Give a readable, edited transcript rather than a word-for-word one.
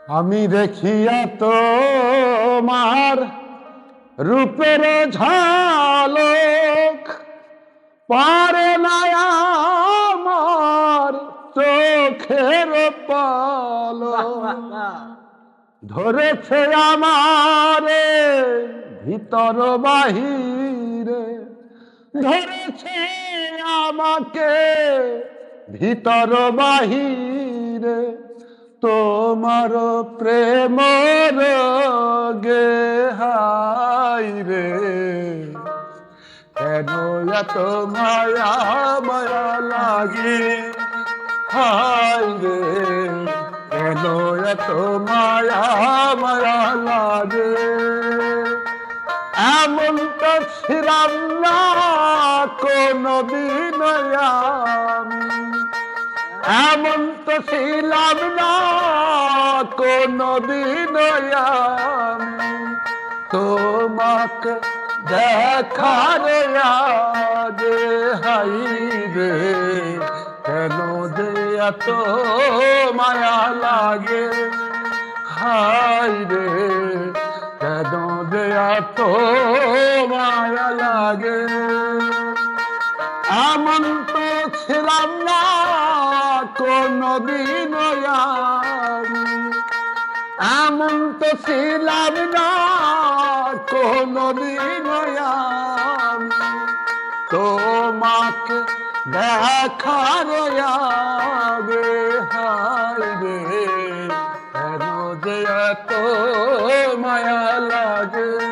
আমি দেখিয়া তোমার রূপের ঝলক পারে না আমার চোখের পলক ধরেছে আমারে ভিতর বাহিরে ধরেছে আমাকে ভিতর বাহিরে তোমার প্রেম রোগে হাই রে কেন এত মায়া মায়া লাগে হাই রে কেন এত মায়া মায়া লাগে এমন তো ছিলাম না কোনদিন আমি এমন তো ছিলাম না কোনদিন আমি তোমাকে দেখার আগে হাই রে কেন যে এত মায়া লাগে হাই রে কেন যে এত মায়া লাগে এমন তো ছিলাম না কোনদিন আমি এমন তো ছিলাম না কোনদিন আমি তোমাকে দেখার আগে হাই রে কেন যে এত মায়া লাগে।